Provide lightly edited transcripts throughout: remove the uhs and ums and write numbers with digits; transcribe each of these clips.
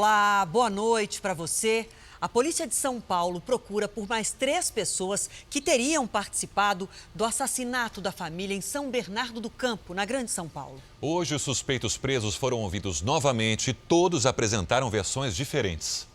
Olá, boa noite para você. A Polícia de São Paulo procura por mais 3 pessoas que teriam participado do assassinato da família em São Bernardo do Campo, na Grande São Paulo. Hoje, os suspeitos presos foram ouvidos novamente e todos apresentaram versões diferentes.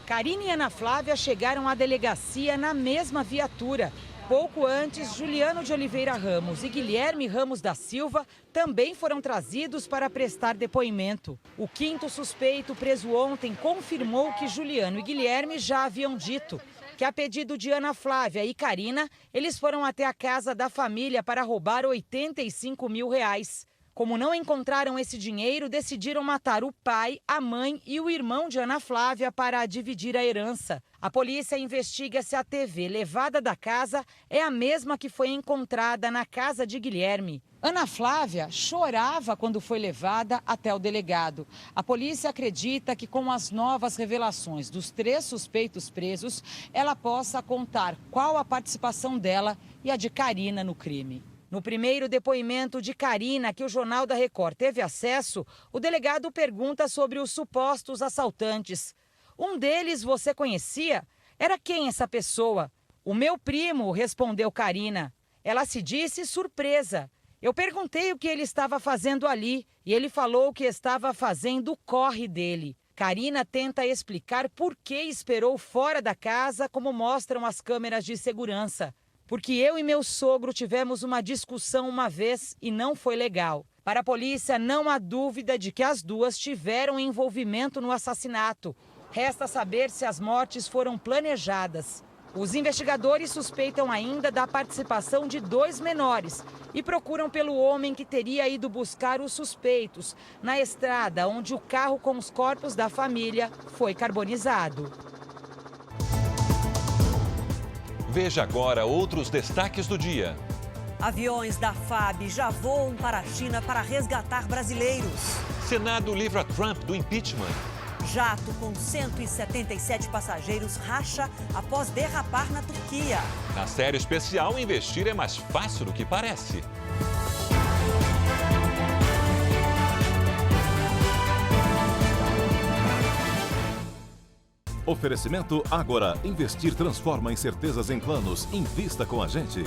Karine e Ana Flávia chegaram à delegacia na mesma viatura. Pouco antes, Juliano de Oliveira Ramos e Guilherme Ramos da Silva também foram trazidos para prestar depoimento. O 5º suspeito preso ontem confirmou que Juliano e Guilherme já haviam dito que, a pedido de Ana Flávia e Karina, eles foram até a casa da família para roubar R$85 mil. Como não encontraram esse dinheiro, decidiram matar o pai, a mãe e o irmão de Ana Flávia para dividir a herança. A polícia investiga se a TV levada da casa é a mesma que foi encontrada na casa de Guilherme. Ana Flávia chorava quando foi levada até o delegado. A polícia acredita que, com as novas revelações dos 3 suspeitos presos, ela possa contar qual a participação dela e a de Karina no crime. No primeiro depoimento de Karina, que o Jornal da Record teve acesso, o delegado pergunta sobre os supostos assaltantes. Um deles você conhecia? Era quem essa pessoa? O meu primo, respondeu Karina. Ela se disse surpresa. Eu perguntei o que ele estava fazendo ali e ele falou que estava fazendo o corre dele. Karina tenta explicar por que esperou fora da casa, como mostram as câmeras de segurança. Porque eu e meu sogro tivemos uma discussão uma vez e não foi legal. Para a polícia, não há dúvida de que as duas tiveram envolvimento no assassinato. Resta saber se as mortes foram planejadas. Os investigadores suspeitam ainda da participação de 2 menores e procuram pelo homem que teria ido buscar os suspeitos na estrada onde o carro com os corpos da família foi carbonizado. Veja agora outros destaques do dia. Aviões da FAB já voam para a China para resgatar brasileiros. Senado livra Trump do impeachment. Jato com 177 passageiros racha após derrapar na Turquia. Na série especial, investir é mais fácil do que parece. Oferecimento Ágora. Investir transforma incertezas em planos. Invista com a gente.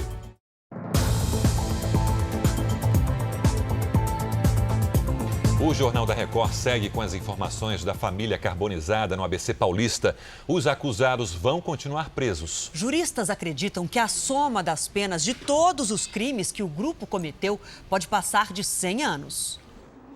O Jornal da Record segue com as informações da família carbonizada no ABC Paulista. Os acusados vão continuar presos. Juristas acreditam que a soma das penas de todos os crimes que o grupo cometeu pode passar de 100 anos.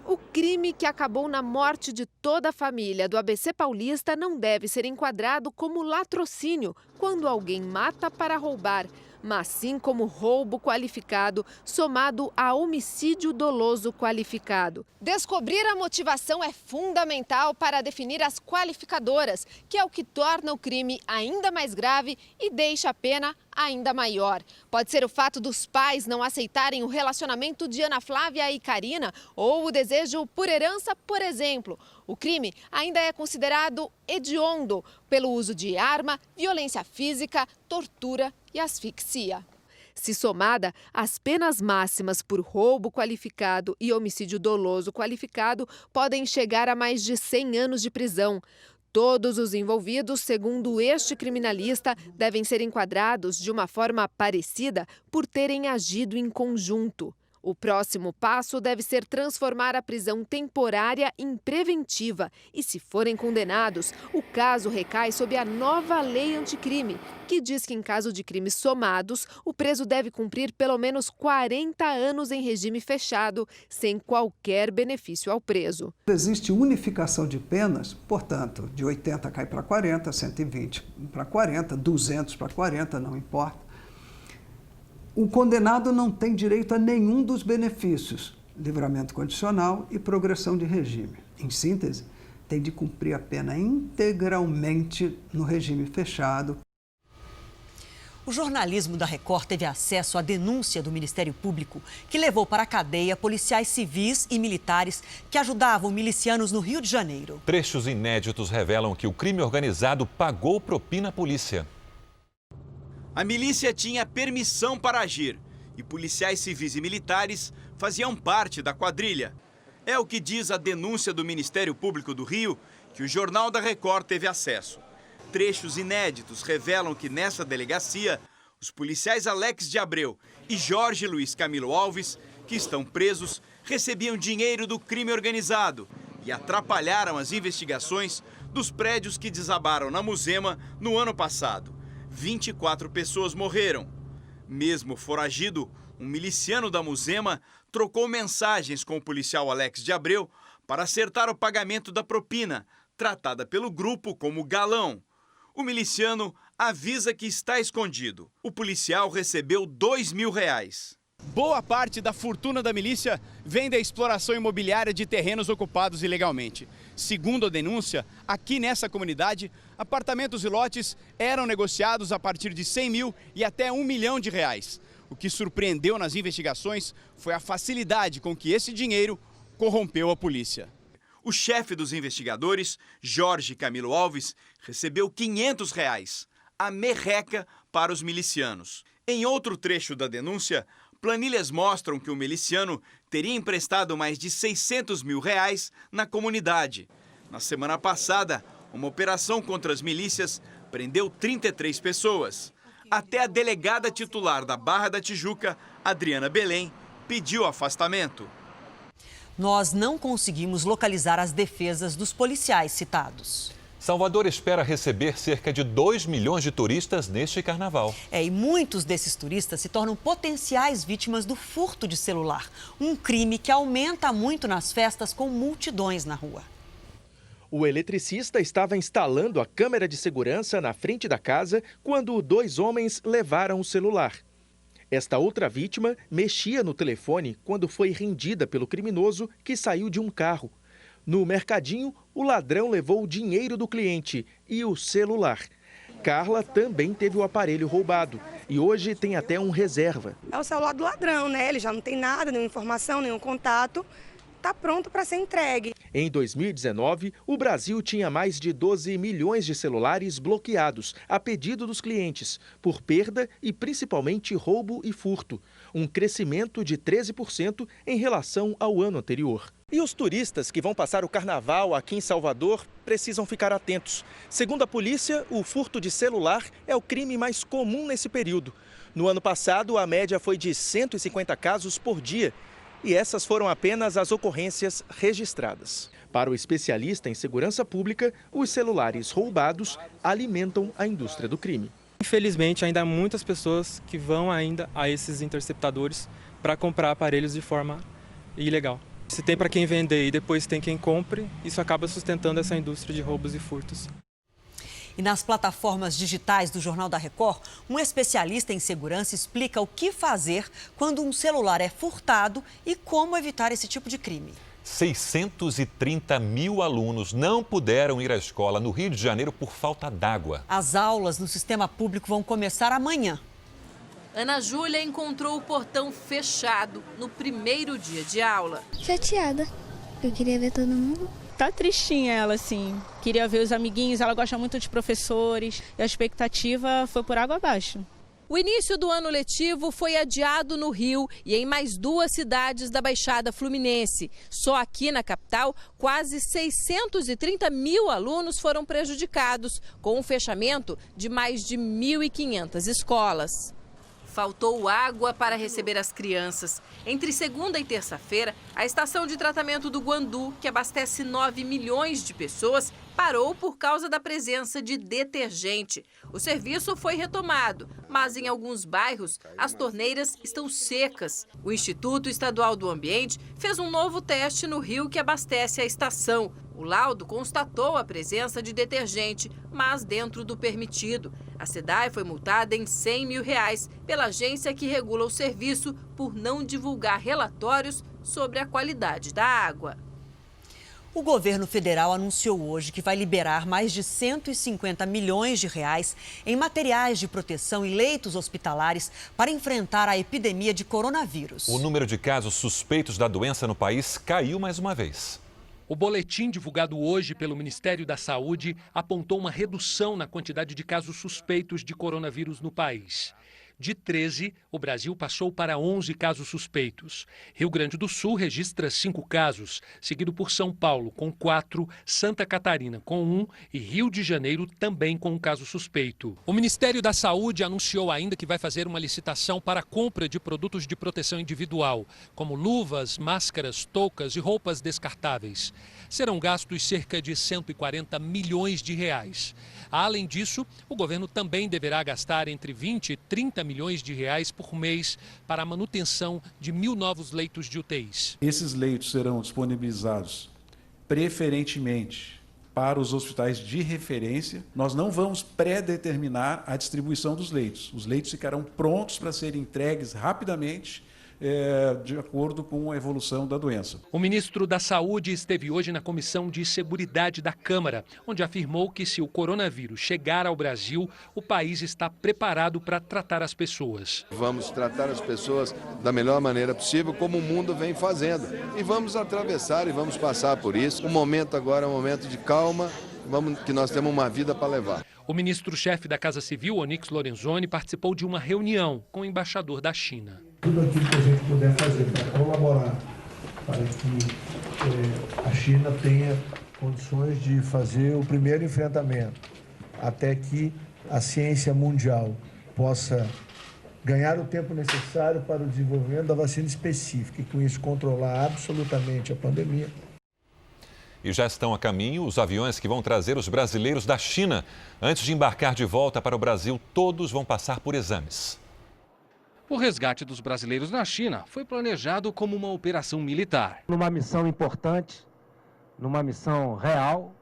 O crime que acabou na morte de toda a família do ABC Paulista não deve ser enquadrado como latrocínio, quando alguém mata para roubar, mas sim como roubo qualificado, somado a homicídio doloso qualificado. Descobrir a motivação é fundamental para definir as qualificadoras, que é o que torna o crime ainda mais grave e deixa a pena ainda maior. Pode ser o fato dos pais não aceitarem o relacionamento de Ana Flávia e Karina ou o desejo por herança, por exemplo. O crime ainda é considerado hediondo pelo uso de arma, violência física, tortura e asfixia. Se somada, as penas máximas por roubo qualificado e homicídio doloso qualificado podem chegar a mais de 100 anos de prisão. Todos os envolvidos, segundo este criminalista, devem ser enquadrados de uma forma parecida por terem agido em conjunto. O próximo passo deve ser transformar a prisão temporária em preventiva e, se forem condenados, o caso recai sob a nova lei anticrime, que diz que, em caso de crimes somados, o preso deve cumprir pelo menos 40 anos em regime fechado, sem qualquer benefício ao preso. Existe unificação de penas, portanto, de 80 cai para 40, 120 para 40, 200 para 40, não importa. O condenado não tem direito a nenhum dos benefícios, livramento condicional e progressão de regime. Em síntese, tem de cumprir a pena integralmente no regime fechado. O jornalismo da Record teve acesso à denúncia do Ministério Público, que levou para a cadeia policiais civis e militares que ajudavam milicianos no Rio de Janeiro. Trechos inéditos revelam que o crime organizado pagou propina à polícia. A milícia tinha permissão para agir e policiais civis e militares faziam parte da quadrilha. É o que diz a denúncia do Ministério Público do Rio, que o Jornal da Record teve acesso. Trechos inéditos revelam que nessa delegacia, os policiais Alex de Abreu e Jorge Luiz Camilo Alves, que estão presos, recebiam dinheiro do crime organizado e atrapalharam as investigações dos prédios que desabaram na Muzema no ano passado. 24 pessoas morreram. Mesmo foragido, um miliciano da Muzema trocou mensagens com o policial Alex de Abreu para acertar o pagamento da propina, tratada pelo grupo como galão. O miliciano avisa que está escondido. O policial recebeu R$2.000. Boa parte da fortuna da milícia vem da exploração imobiliária de terrenos ocupados ilegalmente. Segundo a denúncia, aqui nessa comunidade, apartamentos e lotes eram negociados a partir de 100 mil e até R$1 milhão. O que surpreendeu nas investigações foi a facilidade com que esse dinheiro corrompeu a polícia. O chefe dos investigadores, Jorge Camilo Alves, recebeu R$500, a merreca para os milicianos. Em outro trecho da denúncia, planilhas mostram que o miliciano teria emprestado mais de R$600 mil na comunidade. Na semana passada, uma operação contra as milícias prendeu 33 pessoas. Até a delegada titular da Barra da Tijuca, Adriana Belém, pediu afastamento. Nós não conseguimos localizar as defesas dos policiais citados. Salvador espera receber cerca de 2 milhões de turistas neste carnaval. E muitos desses turistas se tornam potenciais vítimas do furto de celular, um crime que aumenta muito nas festas com multidões na rua. O eletricista estava instalando a câmera de segurança na frente da casa quando 2 homens levaram o celular. Esta outra vítima mexia no telefone quando foi rendida pelo criminoso que saiu de um carro. No mercadinho, o ladrão levou o dinheiro do cliente e o celular. Carla também teve o aparelho roubado e hoje tem até um reserva. É o celular do ladrão, né? Ele já não tem nada, nenhuma informação, nenhum contato. Está pronto para ser entregue. Em 2019, o Brasil tinha mais de 12 milhões de celulares bloqueados a pedido dos clientes, por perda e principalmente roubo e furto. Um crescimento de 13% em relação ao ano anterior. E os turistas que vão passar o carnaval aqui em Salvador precisam ficar atentos. Segundo a polícia, o furto de celular é o crime mais comum nesse período. No ano passado, a média foi de 150 casos por dia. E essas foram apenas as ocorrências registradas. Para o especialista em segurança pública, os celulares roubados alimentam a indústria do crime. Infelizmente, ainda há muitas pessoas que vão ainda a esses interceptadores para comprar aparelhos de forma ilegal. Se tem para quem vender e depois tem quem compre, isso acaba sustentando essa indústria de roubos e furtos. E nas plataformas digitais do Jornal da Record, um especialista em segurança explica o que fazer quando um celular é furtado e como evitar esse tipo de crime. 630 mil alunos não puderam ir à escola no Rio de Janeiro por falta d'água. As aulas no sistema público vão começar amanhã. Ana Júlia encontrou o portão fechado no primeiro dia de aula. Chateada. Eu queria ver todo mundo. Tá tristinha ela, assim. Queria ver os amiguinhos, ela gosta muito de professores. E a expectativa foi por água abaixo. O início do ano letivo foi adiado no Rio e em mais 2 cidades da Baixada Fluminense. Só aqui na capital, quase 630 mil alunos foram prejudicados, com o fechamento de mais de 1.500 escolas. Faltou água para receber as crianças. Entre segunda e terça-feira, a estação de tratamento do Guandu, que abastece 9 milhões de pessoas, parou por causa da presença de detergente. O serviço foi retomado, mas em alguns bairros as torneiras estão secas. O Instituto Estadual do Ambiente fez um novo teste no rio que abastece a estação. O laudo constatou a presença de detergente, mas dentro do permitido. A SEDAI foi multada em R$100 mil pela agência que regula o serviço por não divulgar relatórios sobre a qualidade da água. O governo federal anunciou hoje que vai liberar mais de 150 milhões de reais em materiais de proteção e leitos hospitalares para enfrentar a epidemia de coronavírus. O número de casos suspeitos da doença no país caiu mais uma vez. O boletim divulgado hoje pelo Ministério da Saúde apontou uma redução na quantidade de casos suspeitos de coronavírus no país. De 13, o Brasil passou para 11 casos suspeitos. Rio Grande do Sul registra 5 casos, seguido por São Paulo, com 4, Santa Catarina, com 1 e Rio de Janeiro, também com um caso suspeito. O Ministério da Saúde anunciou ainda que vai fazer uma licitação para a compra de produtos de proteção individual, como luvas, máscaras, toucas e roupas descartáveis. Serão gastos cerca de 140 milhões de reais. Além disso, o governo também deverá gastar entre 20 e 30 milhões de reais por mês para a manutenção de 1.000 novos leitos de UTIs. Esses leitos serão disponibilizados preferentemente para os hospitais de referência. Nós não vamos pré-determinar a distribuição dos leitos. Os leitos ficarão prontos para serem entregues rapidamente, de acordo com a evolução da doença. O ministro da Saúde esteve hoje na Comissão de Seguridade da Câmara, onde afirmou que se o coronavírus chegar ao Brasil, o país está preparado para tratar as pessoas. Vamos tratar as pessoas da melhor maneira possível, como o mundo vem fazendo. E vamos atravessar e vamos passar por isso. O momento agora é um momento de calma, que nós temos uma vida para levar. O ministro-chefe da Casa Civil, Onyx Lorenzoni, participou de uma reunião com o embaixador da China. Tudo aquilo que a gente puder fazer para colaborar, para que a China tenha condições de fazer o primeiro enfrentamento, até que a ciência mundial possa ganhar o tempo necessário para o desenvolvimento da vacina específica e com isso controlar absolutamente a pandemia. E já estão a caminho os aviões que vão trazer os brasileiros da China. Antes de embarcar de volta para o Brasil, todos vão passar por exames. O resgate dos brasileiros na China foi planejado como uma operação militar. Numa missão importante, numa missão real,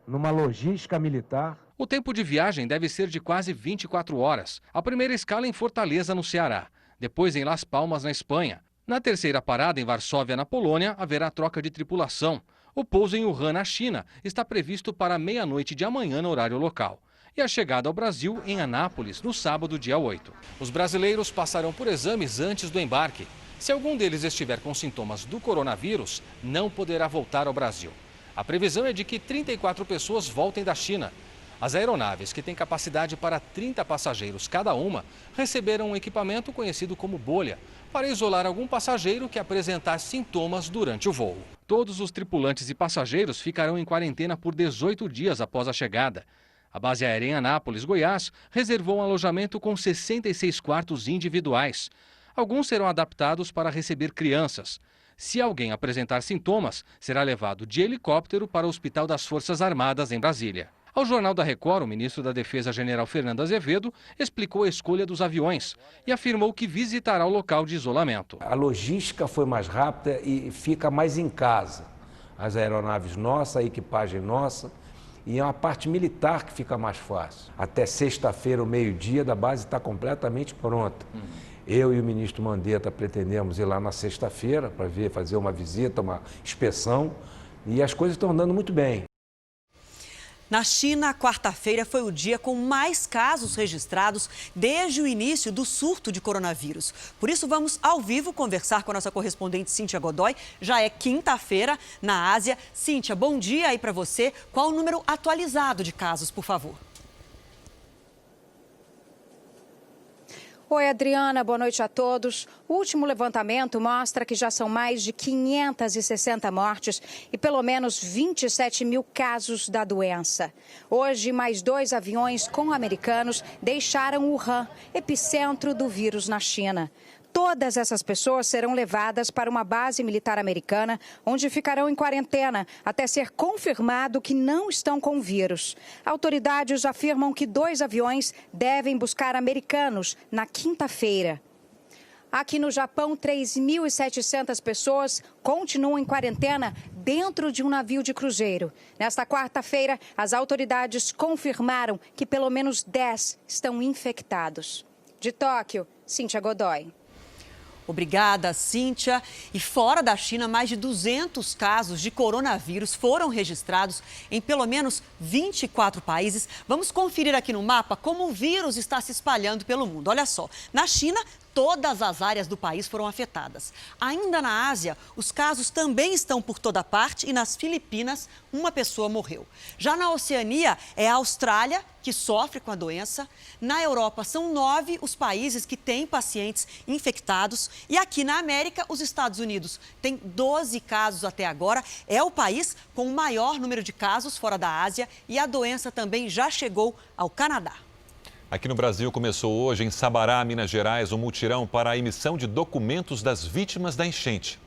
numa logística militar. O tempo de viagem deve ser de quase 24 horas. A primeira escala em Fortaleza, no Ceará. Depois em Las Palmas, na Espanha. Na terceira parada, em Varsóvia, na Polônia, haverá troca de tripulação. O pouso em Wuhan, na China, está previsto para meia-noite de amanhã no horário local. E a chegada ao Brasil em Anápolis, no sábado, dia 8. Os brasileiros passarão por exames antes do embarque. Se algum deles estiver com sintomas do coronavírus, não poderá voltar ao Brasil. A previsão é de que 34 pessoas voltem da China. As aeronaves, que têm capacidade para 30 passageiros cada uma, receberam um equipamento conhecido como bolha, para isolar algum passageiro que apresentar sintomas durante o voo. Todos os tripulantes e passageiros ficarão em quarentena por 18 dias após a chegada. A base aérea em Anápolis, Goiás, reservou um alojamento com 66 quartos individuais. Alguns serão adaptados para receber crianças. Se alguém apresentar sintomas, será levado de helicóptero para o Hospital das Forças Armadas, em Brasília. Ao Jornal da Record, o ministro da Defesa, general Fernando Azevedo, explicou a escolha dos aviões e afirmou que visitará o local de isolamento. A logística foi mais rápida e fica mais em casa. As aeronaves nossas, a equipagem nossa. E é uma parte militar que fica mais fácil. Até sexta-feira, ao meio-dia, a base está completamente pronta. Eu e o ministro Mandetta pretendemos ir lá na sexta-feira para fazer uma visita, uma inspeção, e as coisas estão andando muito bem. Na China, quarta-feira foi o dia com mais casos registrados desde o início do surto de coronavírus. Por isso, vamos ao vivo conversar com a nossa correspondente Cíntia Godoy. Já é quinta-feira na Ásia. Cíntia, bom dia aí para você. Qual o número atualizado de casos, por favor? Oi, Adriana, boa noite a todos. O último levantamento mostra que já são mais de 560 mortes e pelo menos 27 mil casos da doença. Hoje, mais 2 aviões com americanos deixaram Wuhan, epicentro do vírus na China. Todas essas pessoas serão levadas para uma base militar americana, onde ficarão em quarentena até ser confirmado que não estão com o vírus. Autoridades afirmam que 2 aviões devem buscar americanos na quinta-feira. Aqui no Japão, 3.700 pessoas continuam em quarentena dentro de um navio de cruzeiro. Nesta quarta-feira, as autoridades confirmaram que pelo menos 10 estão infectados. De Tóquio, Cíntia Godoy. Obrigada, Cíntia. E fora da China, mais de 200 casos de coronavírus foram registrados em pelo menos 24 países. Vamos conferir aqui no mapa como o vírus está se espalhando pelo mundo. Olha só, na China, Todas as áreas do país foram afetadas. Ainda na Ásia, os casos também estão por toda parte e nas Filipinas, uma pessoa morreu. Já na Oceania, é a Austrália que sofre com a doença. Na Europa, são 9 os países que têm pacientes infectados. E aqui na América, os Estados Unidos têm 12 casos até agora. É o país com o maior número de casos fora da Ásia e a doença também já chegou ao Canadá. Aqui no Brasil começou hoje, em Sabará, Minas Gerais, um mutirão para a emissão de documentos das vítimas da enchente.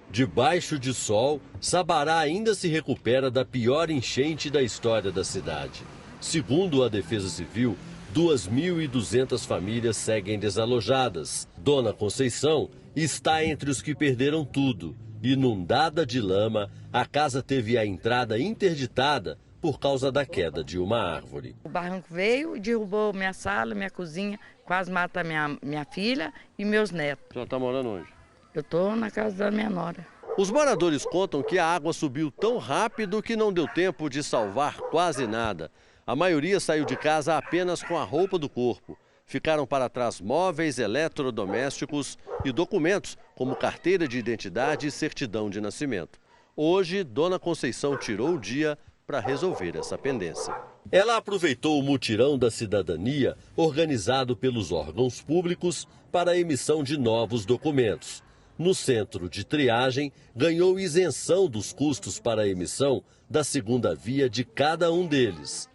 Debaixo de sol, Sabará ainda se recupera da pior enchente da história da cidade. Segundo a Defesa Civil, 2.200 famílias seguem desalojadas. Dona Conceição está entre os que perderam tudo. Inundada de lama, a casa teve a entrada interditada por causa da queda de uma árvore. O barranco veio e derrubou minha sala, minha cozinha, quase mata minha filha e meus netos. A senhora está morando onde? Eu estou na casa da minha nora. Os moradores contam que a água subiu tão rápido que não deu tempo de salvar quase nada. A maioria saiu de casa apenas com a roupa do corpo. Ficaram para trás móveis, eletrodomésticos e documentos, como carteira de identidade e certidão de nascimento. Hoje, Dona Conceição tirou o dia para resolver essa pendência. Ela aproveitou o mutirão da cidadania, organizado pelos órgãos públicos, para a emissão de novos documentos. No centro de triagem, ganhou isenção dos custos para a emissão da segunda via de cada um deles.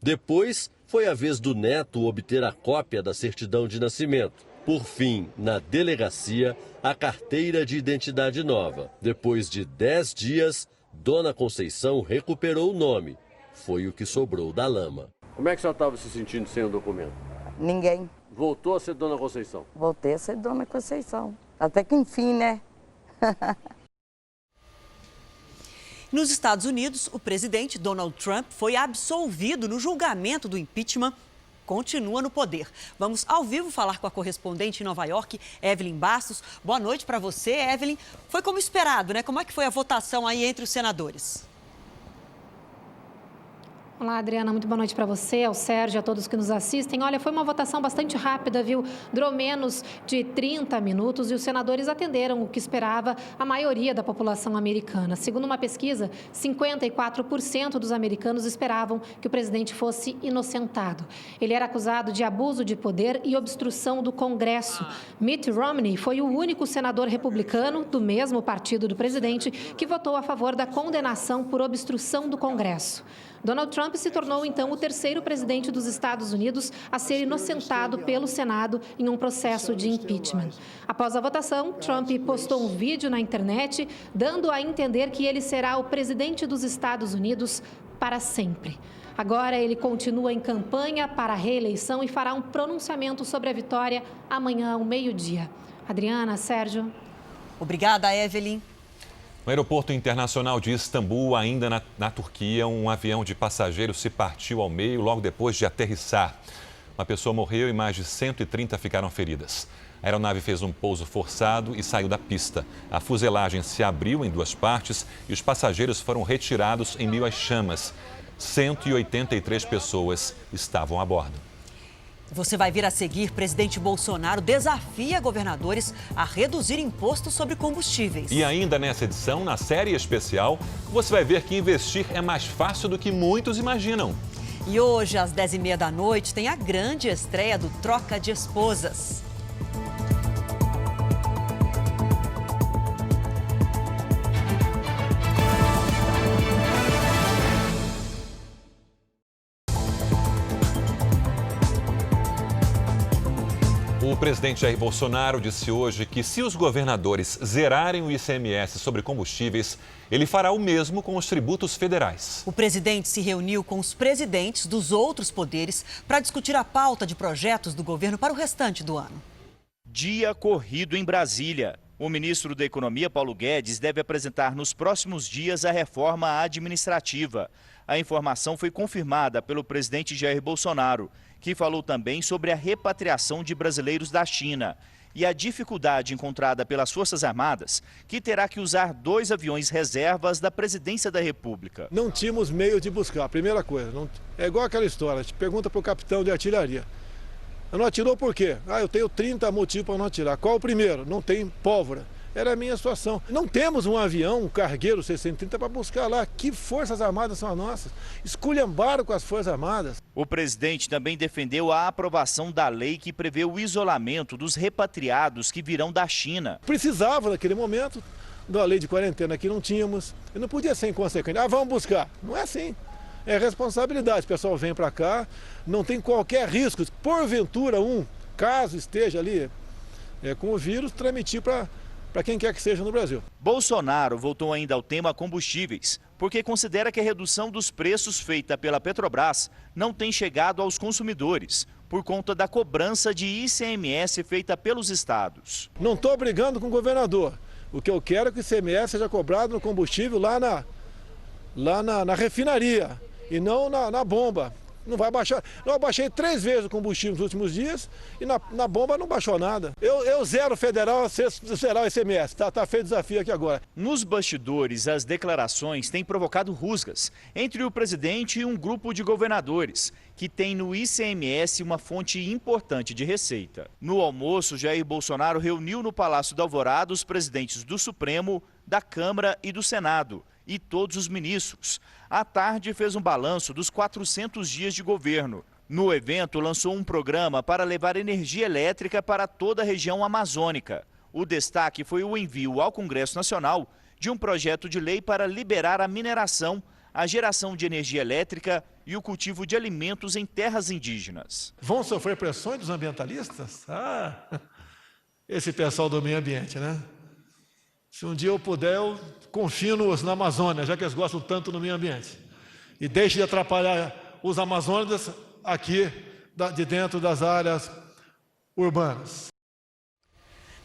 Depois, foi a vez do neto obter a cópia da certidão de nascimento. Por fim, na delegacia, a carteira de identidade nova. Depois de 10 dias, Dona Conceição recuperou o nome. Foi o que sobrou da lama. Como é que a senhora estava se sentindo sem o documento? Ninguém. Voltou a ser Dona Conceição? Voltei a ser Dona Conceição. Até que enfim, né? Nos Estados Unidos, o presidente Donald Trump foi absolvido no julgamento do impeachment. Continua no poder. Vamos ao vivo falar com a correspondente em Nova York, Evelyn Bastos. Boa noite para você, Evelyn. Foi como esperado, né? Como é que foi a votação aí entre os senadores? Olá, Adriana, muito boa noite para você, ao Sérgio, a todos que nos assistem. Olha, foi uma votação bastante rápida, viu? Durou menos de 30 minutos e os senadores atenderam o que esperava a maioria da população americana. Segundo uma pesquisa, 54% dos americanos esperavam que o presidente fosse inocentado. Ele era acusado de abuso de poder e obstrução do Congresso. Mitt Romney foi o único senador republicano do mesmo partido do presidente que votou a favor da condenação por obstrução do Congresso. Donald Trump se tornou, então, o terceiro presidente dos Estados Unidos a ser inocentado pelo Senado em um processo de impeachment. Após a votação, Trump postou um vídeo na internet, dando a entender que ele será o presidente dos Estados Unidos para sempre. Agora, ele continua em campanha para a reeleição e fará um pronunciamento sobre a vitória amanhã, ao meio-dia. Adriana, Sérgio. Obrigada, Evelyn. No aeroporto internacional de Istambul, ainda na Turquia, um avião de passageiros se partiu ao meio logo depois de aterrissar. Uma pessoa morreu e mais de 130 ficaram feridas. A aeronave fez um pouso forçado e saiu da pista. A fuselagem se abriu em 2 partes e os passageiros foram retirados em meio às chamas. 183 pessoas estavam a bordo. Você vai ver a seguir, presidente Bolsonaro desafia governadores a reduzir impostos sobre combustíveis. E ainda nessa edição, na série especial, você vai ver que investir é mais fácil do que muitos imaginam. E hoje, às 10h30 da noite, tem a grande estreia do Troca de Esposas. O presidente Jair Bolsonaro disse hoje que se os governadores zerarem o ICMS sobre combustíveis, ele fará o mesmo com os tributos federais. O presidente se reuniu com os presidentes dos outros poderes para discutir a pauta de projetos do governo para o restante do ano. Dia corrido em Brasília. O ministro da Economia, Paulo Guedes, deve apresentar nos próximos dias a reforma administrativa. A informação foi confirmada pelo presidente Jair Bolsonaro, que falou também sobre a repatriação de brasileiros da China e a dificuldade encontrada pelas Forças Armadas, que terá que usar 2 aviões reservas da Presidência da República. Não tínhamos meio de buscar, a primeira coisa. É igual aquela história, a gente pergunta para o capitão de artilharia. Não atirou por quê? Eu tenho 30 motivos para não atirar. Qual o primeiro? Não tem pólvora. Era a minha situação. Não temos um avião, um cargueiro 630 para buscar lá. Que forças armadas são as nossas? Esculhambaram com as forças armadas. O presidente também defendeu a aprovação da lei que prevê o isolamento dos repatriados que virão da China. Precisava naquele momento da lei de quarentena que não tínhamos. E não podia ser inconsequente. Vamos buscar. Não é assim. É responsabilidade. O pessoal vem para cá, não tem qualquer risco. Porventura, caso esteja ali com o vírus, transmitir para quem quer que seja no Brasil. Bolsonaro voltou ainda ao tema combustíveis, porque considera que a redução dos preços feita pela Petrobras não tem chegado aos consumidores, por conta da cobrança de ICMS feita pelos estados. Não estou brigando com o governador. O que eu quero é que o ICMS seja cobrado no combustível lá na refinaria e não na bomba. Não vai baixar. Eu baixei 3 vezes o combustível nos últimos dias e na bomba não baixou nada. Eu zero federal, zerar o ICMS. Tá feito o desafio aqui agora. Nos bastidores, as declarações têm provocado rusgas entre o presidente e um grupo de governadores, que tem no ICMS uma fonte importante de receita. No almoço, Jair Bolsonaro reuniu no Palácio da Alvorada os presidentes do Supremo, da Câmara e do Senado e todos os ministros. À tarde, fez um balanço dos 400 dias de governo. No evento, lançou um programa para levar energia elétrica para toda a região amazônica. O destaque foi o envio ao Congresso Nacional de um projeto de lei para liberar a mineração, a geração de energia elétrica e o cultivo de alimentos em terras indígenas. Vão sofrer pressões dos ambientalistas? Esse pessoal do meio ambiente, né? Se um dia eu puder, eu confino-os na Amazônia, já que eles gostam tanto do meio ambiente. E deixe de atrapalhar os amazônicos aqui de dentro das áreas urbanas.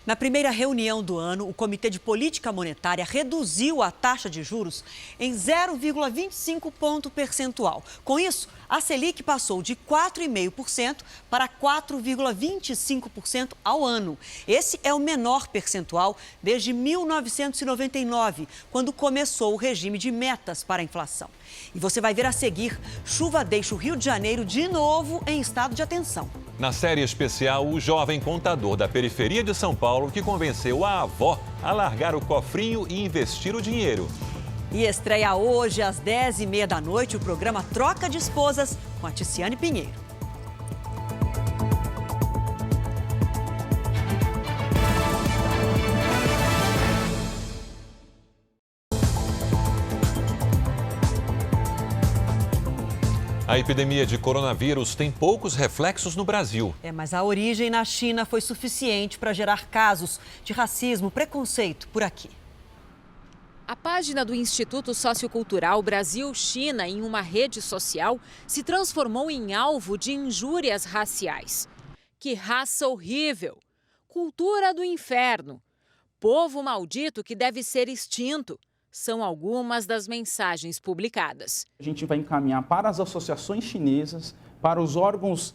Na primeira reunião do ano, o Comitê de Política Monetária reduziu a taxa de juros em 0,25 ponto percentual. Com isso, a Selic passou de 4,5% para 4,25% ao ano. Esse é o menor percentual desde 1999, quando começou o regime de metas para a inflação. E você vai ver a seguir, chuva deixa o Rio de Janeiro de novo em estado de atenção. Na série especial, o jovem contador da periferia de São Paulo que convenceu a avó a largar o cofrinho e investir o dinheiro. E estreia hoje às 10h30 da noite o programa Troca de Esposas com a Ticiane Pinheiro. A epidemia de coronavírus tem poucos reflexos no Brasil. Mas a origem na China foi suficiente para gerar casos de racismo, preconceito por aqui. A página do Instituto Sociocultural Brasil-China em uma rede social se transformou em alvo de injúrias raciais. Que raça horrível! Cultura do inferno! Povo maldito que deve ser extinto! São algumas das mensagens publicadas. A gente vai encaminhar para as associações chinesas, para os órgãos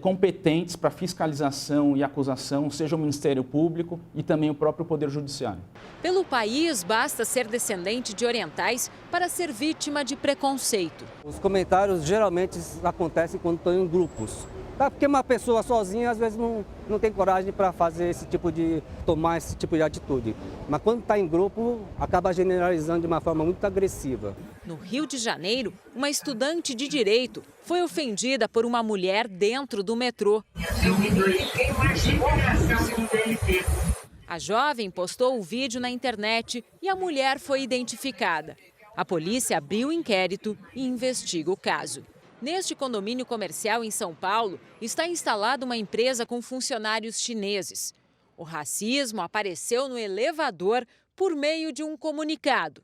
competentes para fiscalização e acusação, seja o Ministério Público e também o próprio Poder Judiciário. Pelo país, basta ser descendente de orientais para ser vítima de preconceito. Os comentários geralmente acontecem quando estão em grupos. Porque uma pessoa sozinha, às vezes, não tem coragem para tomar esse tipo de atitude. Mas quando está em grupo, acaba generalizando de uma forma muito agressiva. No Rio de Janeiro, uma estudante de direito foi ofendida por uma mulher dentro do metrô. A jovem postou o vídeo na internet e a mulher foi identificada. A polícia abriu o inquérito e investiga o caso. Neste condomínio comercial em São Paulo, está instalada uma empresa com funcionários chineses. O racismo apareceu no elevador por meio de um comunicado.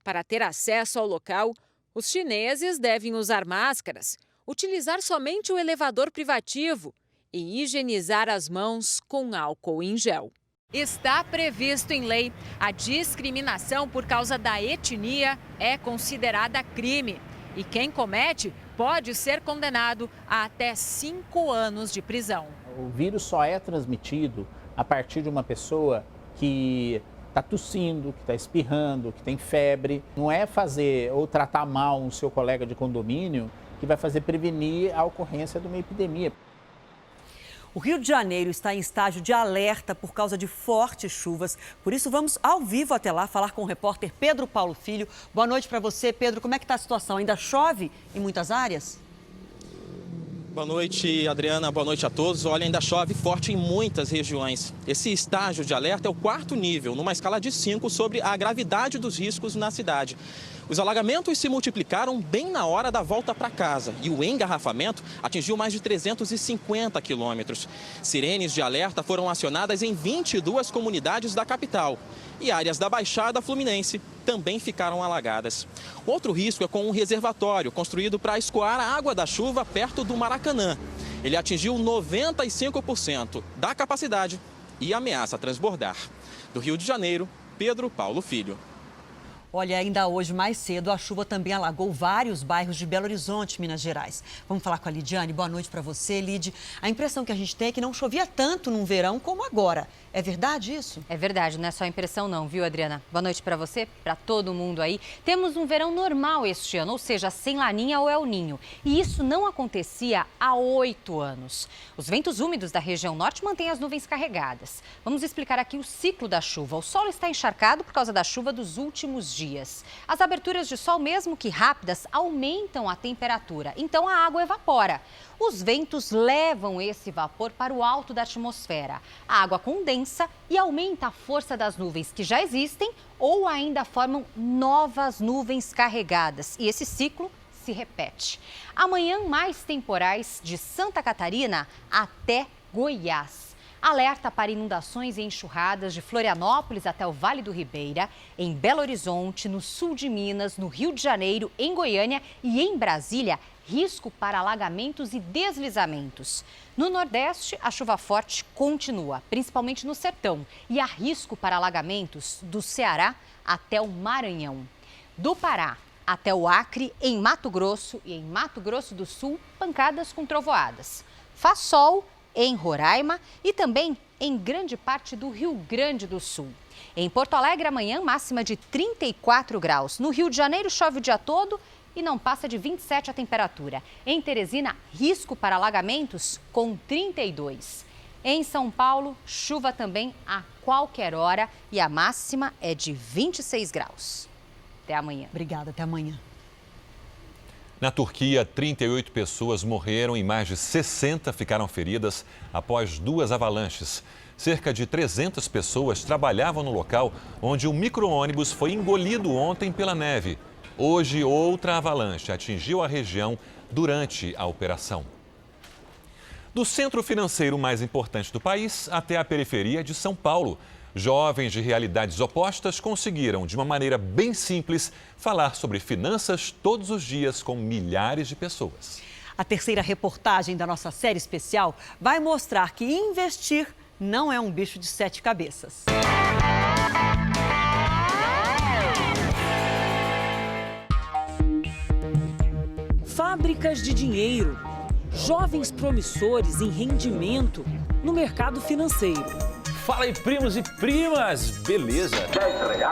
Para ter acesso ao local, os chineses devem usar máscaras, utilizar somente o elevador privativo e higienizar as mãos com álcool em gel. Está previsto em lei. A discriminação por causa da etnia é considerada crime. E quem comete pode ser condenado a até 5 anos de prisão. O vírus só é transmitido a partir de uma pessoa que está tossindo, que está espirrando, que tem febre. Não é fazer ou tratar mal o seu colega de condomínio que vai fazer prevenir a ocorrência de uma epidemia. O Rio de Janeiro está em estágio de alerta por causa de fortes chuvas. Por isso, vamos ao vivo até lá falar com o repórter Pedro Paulo Filho. Boa noite para você, Pedro. Como é que está a situação? Ainda chove em muitas áreas? Boa noite, Adriana. Boa noite a todos. Olha, ainda chove forte em muitas regiões. Esse estágio de alerta é o 4º nível, numa escala de 5, sobre a gravidade dos riscos na cidade. Os alagamentos se multiplicaram bem na hora da volta para casa e o engarrafamento atingiu mais de 350 quilômetros. Sirenes de alerta foram acionadas em 22 comunidades da capital e áreas da Baixada Fluminense também ficaram alagadas. Outro risco é com um reservatório construído para escoar a água da chuva perto do Maracanã. Ele atingiu 95% da capacidade e ameaça transbordar. Do Rio de Janeiro, Pedro Paulo Filho. Olha, ainda hoje, mais cedo, a chuva também alagou vários bairros de Belo Horizonte, Minas Gerais. Vamos falar com a Lidiane. Boa noite para você, Lid. A impressão que a gente tem é que não chovia tanto num verão como agora. É verdade isso? É verdade, não é só impressão não, viu, Adriana? Boa noite para você, para todo mundo aí. Temos um verão normal este ano, ou seja, sem Laninha ou El Ninho. E isso não acontecia há 8 anos. Os ventos úmidos da região norte mantêm as nuvens carregadas. Vamos explicar aqui o ciclo da chuva. O solo está encharcado por causa da chuva dos últimos dias. As aberturas de sol, mesmo que rápidas, aumentam a temperatura, então a água evapora. Os ventos levam esse vapor para o alto da atmosfera. A água condensa e aumenta a força das nuvens que já existem ou ainda formam novas nuvens carregadas. E esse ciclo se repete. Amanhã, mais temporais de Santa Catarina até Goiás. Alerta para inundações e enxurradas de Florianópolis até o Vale do Ribeira, em Belo Horizonte, no sul de Minas, no Rio de Janeiro, em Goiânia e em Brasília, risco para alagamentos e deslizamentos. No Nordeste, a chuva forte continua, principalmente no sertão, e há risco para alagamentos do Ceará até o Maranhão. Do Pará até o Acre, em Mato Grosso e em Mato Grosso do Sul, pancadas com trovoadas. Faz sol em Roraima e também em grande parte do Rio Grande do Sul. Em Porto Alegre, amanhã, máxima de 34 graus. No Rio de Janeiro, chove o dia todo e não passa de 27 a temperatura. Em Teresina, risco para alagamentos com 32. Em São Paulo, chuva também a qualquer hora e a máxima é de 26 graus. Até amanhã. Obrigada, até amanhã. Na Turquia, 38 pessoas morreram e mais de 60 ficaram feridas após 2 avalanches. Cerca de 300 pessoas trabalhavam no local onde um micro-ônibus foi engolido ontem pela neve. Hoje, outra avalanche atingiu a região durante a operação. Do centro financeiro mais importante do país até a periferia de São Paulo, jovens de realidades opostas conseguiram, de uma maneira bem simples, falar sobre finanças todos os dias com milhares de pessoas. A terceira reportagem da nossa série especial vai mostrar que investir não é um bicho de 7 cabeças. Fábricas de dinheiro, jovens promissores em rendimento no mercado financeiro. Fala aí, primos e primas, beleza? R$10,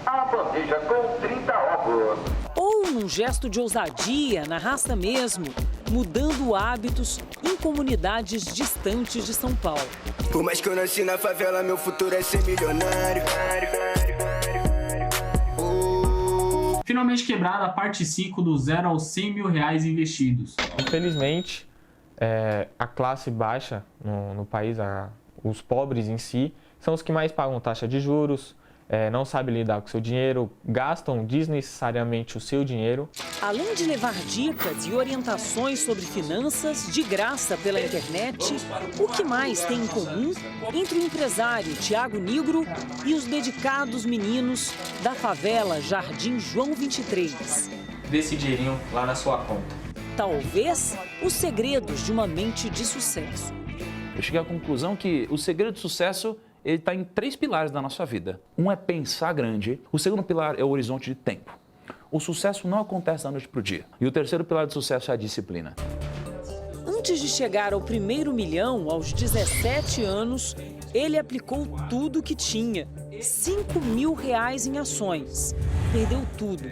a bandeja com 30 ovos. Ou num gesto de ousadia, na raça mesmo, mudando hábitos em comunidades distantes de São Paulo. Por mais que eu nasci na favela, meu futuro é ser milionário. Finalmente quebrada a parte 5 do 0 aos 100 mil reais investidos. Infelizmente, a classe baixa no país, os pobres em si, são os que mais pagam taxa de juros, não sabem lidar com o seu dinheiro, gastam desnecessariamente o seu dinheiro. Além de levar dicas e orientações sobre finanças de graça pela internet, o que mais tem em comum entre o empresário Tiago Nigro e os dedicados meninos da favela Jardim João 23? Dê esse dinheirinho lá na sua conta. Talvez os segredos de uma mente de sucesso. Eu cheguei à conclusão que o segredo do sucesso ele está em 3 pilares da nossa vida. Um é pensar grande, o segundo pilar é o horizonte de tempo. O sucesso não acontece da noite para o dia. E o terceiro pilar do sucesso é a disciplina. Antes de chegar ao primeiro milhão, aos 17 anos, ele aplicou tudo que tinha. R$5 mil em ações. Perdeu tudo.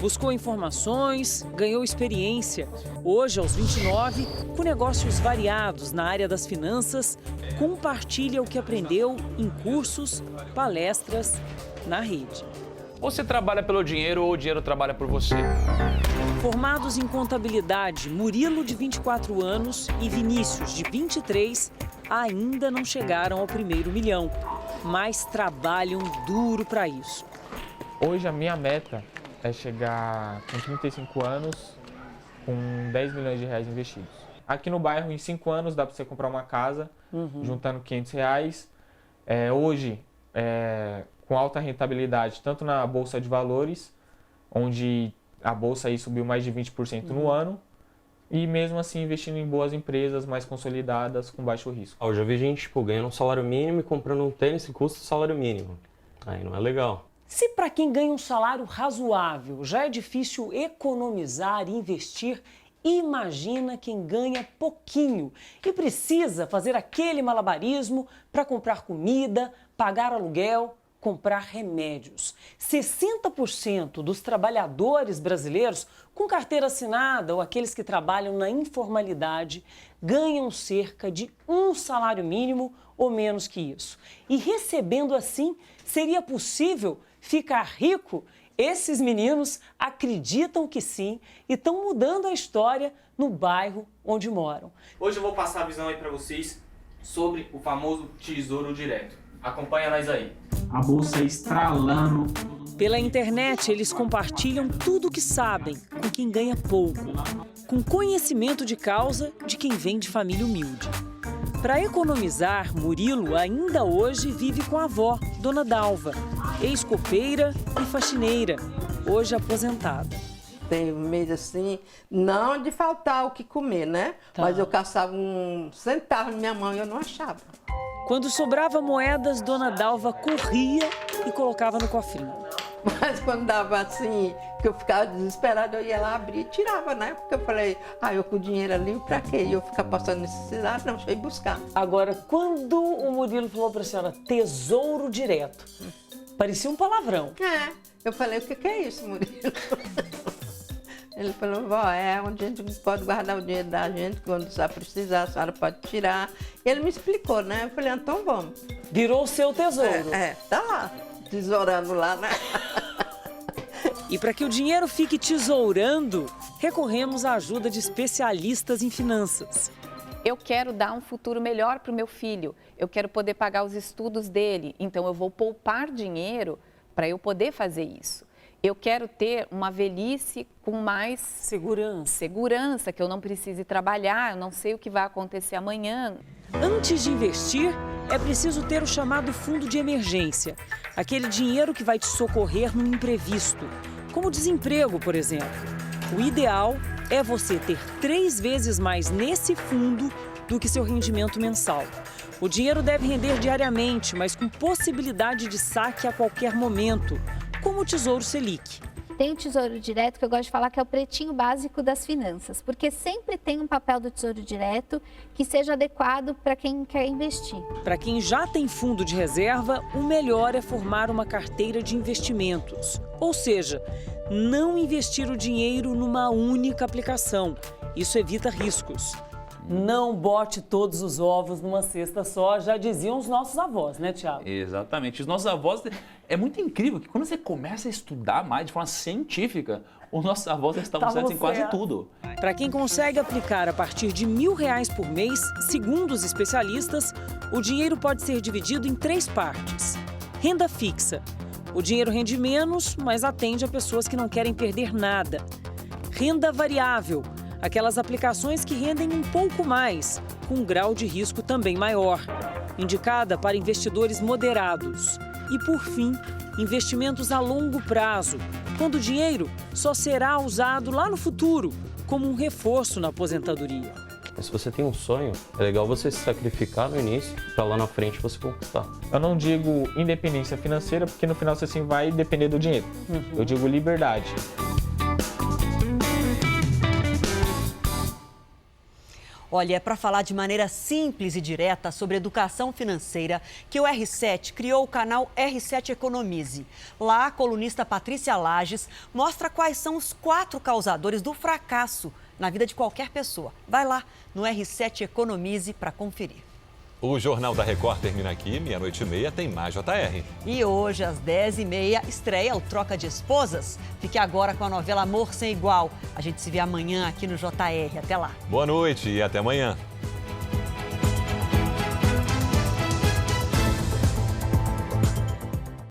Buscou informações, ganhou experiência. Hoje, aos 29, com negócios variados na área das finanças, compartilha o que aprendeu em cursos, palestras, na rede. Você trabalha pelo dinheiro ou o dinheiro trabalha por você? Formados em contabilidade, Murilo, de 24 anos, e Vinícius, de 23, ainda não chegaram ao primeiro milhão, mas trabalham duro para isso. Hoje a minha meta é chegar com 35 anos com 10 milhões de reais investidos. Aqui no bairro, em 5 anos, dá para você comprar uma casa, juntando 500 reais. Hoje, com alta rentabilidade, tanto na Bolsa de Valores, onde a Bolsa aí subiu mais de 20% no ano, e mesmo assim investindo em boas empresas mais consolidadas, com baixo risco. Eu já vi gente ganhando um salário mínimo e comprando um tênis que custa o salário mínimo. Aí não é legal. Se para quem ganha um salário razoável já é difícil economizar e investir, imagina quem ganha pouquinho e precisa fazer aquele malabarismo para comprar comida, pagar aluguel, comprar remédios. 60% dos trabalhadores brasileiros com carteira assinada ou aqueles que trabalham na informalidade ganham cerca de um salário mínimo ou menos que isso. E recebendo assim, seria possível ficar rico? Esses meninos acreditam que sim e estão mudando a história no bairro onde moram. Hoje eu vou passar a visão aí para vocês sobre o famoso Tesouro Direto. Acompanha nós aí. A bolsa estralando. Pela internet, eles compartilham tudo o que sabem com quem ganha pouco, com conhecimento de causa de quem vem de família humilde. Para economizar, Murilo ainda hoje vive com a avó, Dona Dalva, ex-copeira e faxineira, hoje aposentada. Tem um mês assim, não de faltar o que comer, né? Tá. Mas eu caçava um centavo na minha mão e eu não achava. Quando sobrava moedas, Dona Dalva corria e colocava no cofrinho. Mas quando dava assim, que eu ficava desesperada, eu ia lá abrir e tirava, né? Porque eu falei, eu com o dinheiro ali, pra quê? E eu ficar passando necessidade, não, deixa eu ir buscar. Agora, quando o Murilo falou pra senhora Tesouro Direto, parecia um palavrão. Eu falei, o que é isso, Murilo? Ele falou, vó, é onde a gente pode guardar o dinheiro da gente, quando você precisar, a senhora pode tirar. E ele me explicou, né? Eu falei, então vamos. Virou o seu tesouro. Tá lá, tesourando lá, né? E para que o dinheiro fique tesourando, recorremos à ajuda de especialistas em finanças. Eu quero dar um futuro melhor para o meu filho, eu quero poder pagar os estudos dele, então eu vou poupar dinheiro para eu poder fazer isso. Eu quero ter uma velhice com mais segurança, que eu não precise trabalhar, eu não sei o que vai acontecer amanhã. Antes de investir, é preciso ter o chamado fundo de emergência, aquele dinheiro que vai te socorrer no imprevisto, como desemprego, por exemplo. O ideal é você ter 3 vezes mais nesse fundo do que seu rendimento mensal. O dinheiro deve render diariamente, mas com possibilidade de saque a qualquer momento, como o Tesouro Selic. Tem o Tesouro Direto, que eu gosto de falar que é o pretinho básico das finanças, porque sempre tem um papel do Tesouro Direto que seja adequado para quem quer investir. Para quem já tem fundo de reserva, o melhor é formar uma carteira de investimentos. Ou seja, não investir o dinheiro numa única aplicação. Isso evita riscos. Não bote todos os ovos numa cesta só, já diziam os nossos avós, né, Thiago? Exatamente. Os nossos avós, é muito incrível que quando você começa a estudar mais de forma científica, os nossos avós já estavam certos em quase tudo. Para quem consegue aplicar a partir de R$1.000 por mês, segundo os especialistas, o dinheiro pode ser dividido em 3 partes. Renda fixa. O dinheiro rende menos, mas atende a pessoas que não querem perder nada. Renda variável. Aquelas aplicações que rendem um pouco mais, com um grau de risco também maior, indicada para investidores moderados. E, por fim, investimentos a longo prazo, quando o dinheiro só será usado lá no futuro, como um reforço na aposentadoria. Se você tem um sonho, é legal você se sacrificar no início, para lá na frente você conquistar. Eu não digo independência financeira, porque no final você assim vai depender do dinheiro. Eu digo liberdade. Olha, é para falar de maneira simples e direta sobre educação financeira que o R7 criou o canal R7 Economize. Lá, a colunista Patrícia Lages mostra quais são os 4 causadores do fracasso na vida de qualquer pessoa. Vai lá no R7 Economize para conferir. O Jornal da Record termina aqui, 00:30, tem mais JR. E hoje, às 10h30, estreia o Troca de Esposas. Fique agora com a novela Amor Sem Igual. A gente se vê amanhã aqui no JR. Até lá. Boa noite e até amanhã.